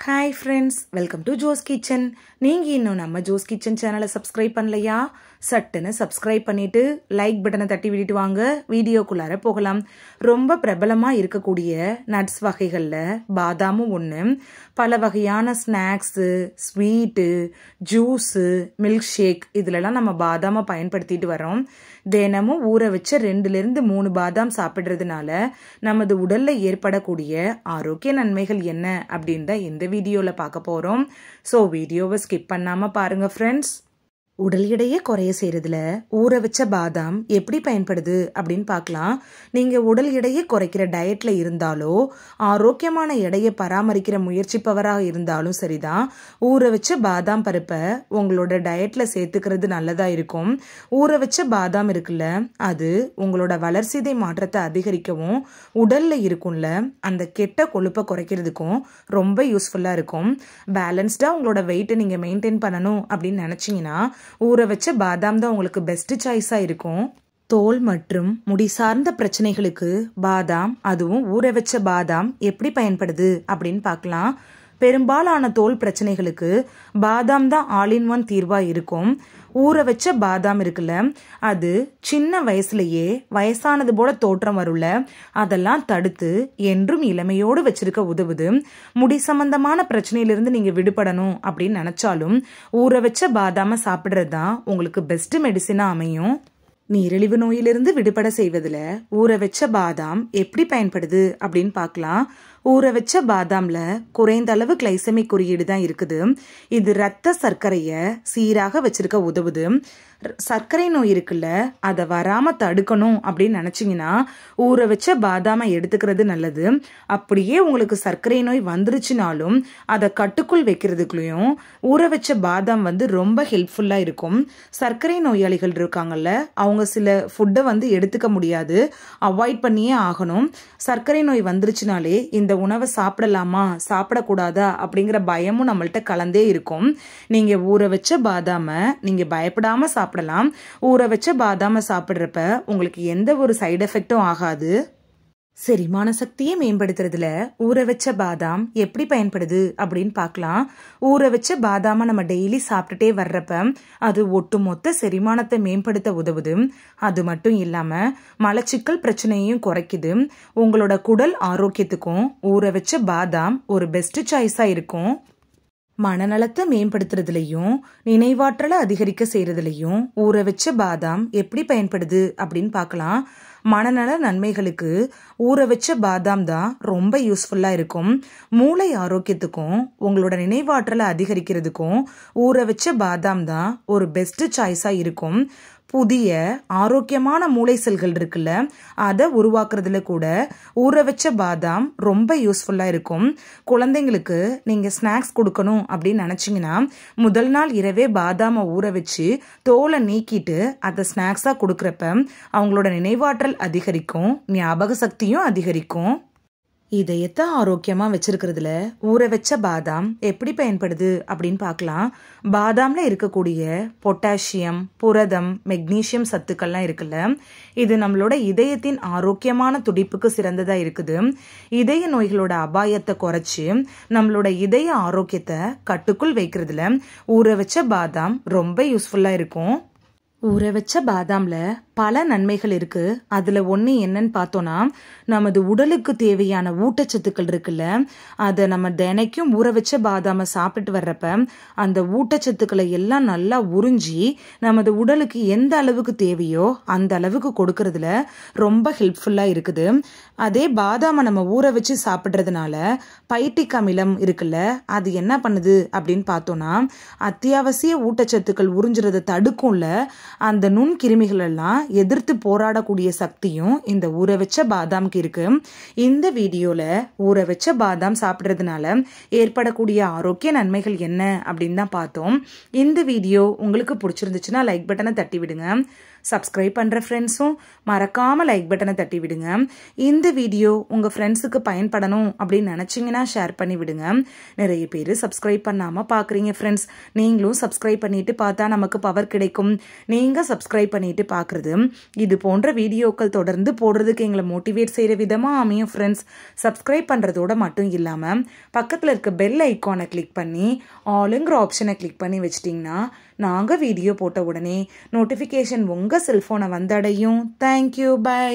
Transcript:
Hi friends, welcome to Jo's Kitchen. நீங்க இன்னும் நம்ம Jo's Kitchen சேனலை சப்ஸ்கிரைப் பண்ணலையா? சட்டுன்னு சப்ஸ்கிரைப் பண்ணிட்டு லைக் பட்டனை தட்டி விட்டுட்டு வாங்க, வீடியோக்குள்ளார போகலாம். ரொம்ப பிரபலமா இருக்கக்கூடிய நட்ஸ் வகைகள்ல பாதாமும் ஒன்று. பல வகையான snacks, sweet, juice, milkshake இதுலலாம் நம்ம பாதாமை பயன்படுத்திட்டு வரோம். தினமும் ஊற வச்ச 2-3 பாதாம் சாப்பிட்றதுனால நமது உடல்ல ஏற்படக்கூடிய ஆரோக்கிய நன்மைகள் என்ன அப்படின்னு தான் இந்த வீடியோல பார்க்க போறோம். ஸோ வீடியோவை ஸ்கிப் பண்ணாம பாருங்க ஃப்ரெண்ட்ஸ். உடல் எடையை குறைய செய்யறதுல ஊற வச்ச பாதாம் எப்படி பயன்படுது அப்படின்னு பார்க்கலாம். நீங்க உடல் எடையை குறைக்கிற டயட்ல இருந்தாலோ ஆரோக்கியமான எடையை பராமரிக்கிற முயற்சிப்பவராக இருந்தாலும் சரிதான், ஊற வச்ச பாதாம் பருப்பை உங்களோட டயட்ல சேர்த்துக்கிறது நல்லதா இருக்கும். ஊற வச்ச பாதாம் இருக்குல்ல, அது உங்களோட வளர்சிதை மாற்றத்தை அதிகரிக்கவும் உடல்ல இருக்கும்ல அந்த கெட்ட கொழுப்பை குறைக்கிறதுக்கும் ரொம்ப யூஸ்ஃபுல்லா இருக்கும். பேலன்ஸ்டா உங்களோட வெயிட்டை நீங்க மெயின்டைன் பண்ணணும் அப்படின்னு நினைச்சீங்கன்னா ஊற வச்ச பாதாம் தான் உங்களுக்கு பெஸ்ட் சாய்ஸா இருக்கும். தோல் மற்றும் முடி சார்ந்த பிரச்சனைகளுக்கு பாதாம், அதுவும் ஊற வச்ச பாதாம் எப்படி பயன்படுது அப்படின்னு பார்க்கலாம். பெரும்பாலான தோல் பிரச்சனைகளுக்கு பாதாம் தான் ஆல் இன் ஒன் தீர்வா இருக்கும். ஊற வச்ச பாதாம் இருக்குல்ல, அது சின்ன வயசுலயே வயசானது போல தோற்றம் வரும்ல, அதெல்லாம் தடுத்து என்றும் இளமையோடு வச்சிருக்க உதவுது. முடி சம்பந்தமான பிரச்சனையிலிருந்து நீங்க விடுபடணும் அப்படின்னு நினைச்சாலும் ஊற வச்ச பாதாம சாப்பிடுறது தான் உங்களுக்கு பெஸ்ட் மெடிசினா அமையும். நீரிழிவு நோயிலிருந்து விடுபட செய்வதில் ஊற வச்ச பாதாம் எப்படி பயன்படுது அப்படின்னு பார்க்கலாம். ஊற வச்ச பாதாம்ல குறைந்த அளவு கிளைசமிக் குறியீடு தான் இருக்குது. இது ரத்த சர்க்கரையை சீராக வச்சிருக்க உதவுது. சர்க்கரை நோய் இருக்குல்ல, அதை வராம தடுக்கணும் அப்படின்னு நினைச்சீங்கன்னா ஊற வச்ச பாதாமை எடுத்துக்கிறது நல்லது. அப்படியே உங்களுக்கு சர்க்கரை நோய் வந்துருச்சுனாலும் அதை கட்டுக்குள் வைக்கிறதுக்குள்ளயும் ஊற வச்ச பாதாம் ரொம்ப ஹெல்ப்ஃபுல்லா இருக்கும். சர்க்கரை நோயாளிகள் இருக்காங்கல்ல, அவங்க சில ஃபுட்டை எடுத்துக்க முடியாது, அவாய்ட் பண்ணியே ஆகணும். சர்க்கரை நோய் வந்துருச்சுனாலே இந்த உணவை சாப்பிடலாமா சாப்பிடக்கூடாதா அப்படிங்கிற பயமும் நம்மள்ட்ட கலந்தே இருக்கும். நீங்க ஊற வச்ச பாதாம நீங்க பயப்படாம சாப்பிடலாம். ஊற வச்ச பாதாம சாப்பிடுறப்ப உங்களுக்கு எந்த ஒரு சைடு எஃபெக்டும் ஆகாது. செரிமான சக்தியை மேம்படுத்துறதுல ஊற வச்ச பாதாம் எப்படி பயன்படுது அப்படின்னு பார்க்கலாம். ஊற வச்ச பாதாம நம்ம டெய்லி சாப்பிட்டுட்டே வர்றப்ப அது ஒட்டுமொத்த செரிமானத்தை மேம்படுத்த உதவுது. அது மட்டும் இல்லாம மலச்சிக்கல் பிரச்சனையையும் குறைக்குது. உங்களோட குடல் ஆரோக்கியத்துக்கும் ஊற வச்ச பாதாம் ஒரு பெஸ்ட் சாய்ஸா இருக்கும். மனநலத்தை மேம்படுத்துறதுலையும் நினைவாற்றலை அதிகரிக்க செய்யறதுலையும் ஊற வச்ச பாதாம் எப்படி பயன்படுது அப்படின்னு பார்க்கலாம். மனநல நன்மைகளுக்கு ஊற வச்ச பாதாம் தான் ரொம்ப யூஸ்ஃபுல்லா இருக்கும். மூளை ஆரோக்கியத்துக்கும் உங்களோட நினைவாற்றலை அதிகரிக்கிறதுக்கும் ஊற வச்ச பாதாம் தான் ஒரு பெஸ்ட் சாய்ஸா இருக்கும். புதிய ஆரோக்கியமான மூளை செல்கள் இருக்குல்ல, அதை உருவாக்குறதுல கூட ஊற வச்ச பாதாம் ரொம்ப யூஸ்ஃபுல்லா இருக்கும். குழந்தைங்களுக்கு நீங்க ஸ்நாக்ஸ் கொடுக்கணும் அப்படின்னு நினைச்சீங்கன்னா முதல் நாள் இரவே பாதாமை ஊற வச்சு தோலை நீக்கிட்டு அதை ஸ்நாக்ஸா கொடுக்கறப்ப அவங்களோட நினைவாற்றல் அதிகரிக்கும், ஞாபக சக்தியும் அதிகரிக்கும். இதயத்தை ஆரோக்கியமா வச்சிருக்கிறதுல ஊற வச்ச பாதாம் எப்படி பயன்படுது அப்படின்னு பார்க்கலாம். பாதாம்ல இருக்கக்கூடிய பொட்டாசியம், புரதம், மெக்னீசியம் சத்துக்கள்லாம் இருக்குல்ல, இது நம்மளோட இதயத்தின் ஆரோக்கியமான துடிப்புக்கு சிறந்ததா இருக்குது. இதய நோய்களோட அபாயத்தை குறைச்சு நம்மளோட இதய ஆரோக்கியத்தை கட்டுக்குள் வைக்கிறதுல ஊற வச்ச பாதாம் ரொம்ப யூஸ்ஃபுல்லா இருக்கும். ஊற வச்ச பாதாம்ல பல நன்மைகள் இருக்கு. அதுல ஒண்ணு என்னன்னு பார்த்தோம்னா, நமது உடலுக்கு தேவையான ஊட்டச்சத்துக்கள் இருக்குல்ல, அதை நம்ம தினைக்கும் ஊற வச்ச பாதாம சாப்பிட்டு வர்றப்ப அந்த ஊட்டச்சத்துக்களை எல்லாம் நல்லா உறிஞ்சி நமது உடலுக்கு எந்த அளவுக்கு தேவையோ அந்த அளவுக்கு கொடுக்கறதுல ரொம்ப ஹெல்ப்ஃபுல்லா இருக்குது. அதே பாதாம நம்ம ஊற வச்சு சாப்பிட்றதுனால பைட்டிக் அமிலம் இருக்குல்ல, அது என்ன பண்ணுது அப்படின்னு பார்த்தோம்னா அத்தியாவசிய ஊட்டச்சத்துக்கள் உறிஞ்சுறதை தடுக்கும்ல, அந்த நுண்கிருமிகள் எல்லாம் எதிர்த்து போராடக்கூடிய சக்தியும் இந்த ஊற வச்ச பாதாம்க்கு இருக்கு. இந்த வீடியோல ஊற வச்ச பாதாம் சாப்பிட்றதுனால ஏற்படக்கூடிய ஆரோக்கிய நன்மைகள் என்ன அப்படின்னு தான் பார்த்தோம். இந்த வீடியோ உங்களுக்கு பிடிச்சிருந்துச்சுன்னா லைக் பட்டனை தட்டி விடுங்க. சப்ஸ்கிரைப் பண்ணுற ஃப்ரெண்ட்ஸும் மறக்காமல் லைக் பட்டனை தட்டி விடுங்க. இந்த வீடியோ உங்கள் ஃப்ரெண்ட்ஸுக்கு பயன்படணும் அப்படின்னு நினச்சிங்கன்னா ஷேர் பண்ணி விடுங்க. நிறைய பேர் சப்ஸ்கிரைப் பண்ணாமல் பார்க்குறீங்க ஃப்ரெண்ட்ஸ். நீங்களும் சப்ஸ்கிரைப் பண்ணிட்டு பார்த்தா நமக்கு பவர் கிடைக்கும். நீங்கள் சப்ஸ்கிரைப் பண்ணிட்டு பார்க்குறது இது போன்ற வீடியோக்கள் தொடர்ந்து போடுறதுக்கு எங்களை மோட்டிவேட் செய்கிற விதமாக அமையும் ஃப்ரெண்ட்ஸ். சப்ஸ்கிரைப் பண்ணுறதோட மட்டும் இல்லாமல் பக்கத்தில் இருக்க பெல் ஐக்கானை கிளிக் பண்ணி ஆளுங்கிற ஆப்ஷனை கிளிக் பண்ணி வச்சிட்டிங்கன்னா நாங்கள் வீடியோ போட்ட உடனே நோட்டிஃபிகேஷன் உங்கள் செல்ஃபோனை வந்தடையும். Thank you, by.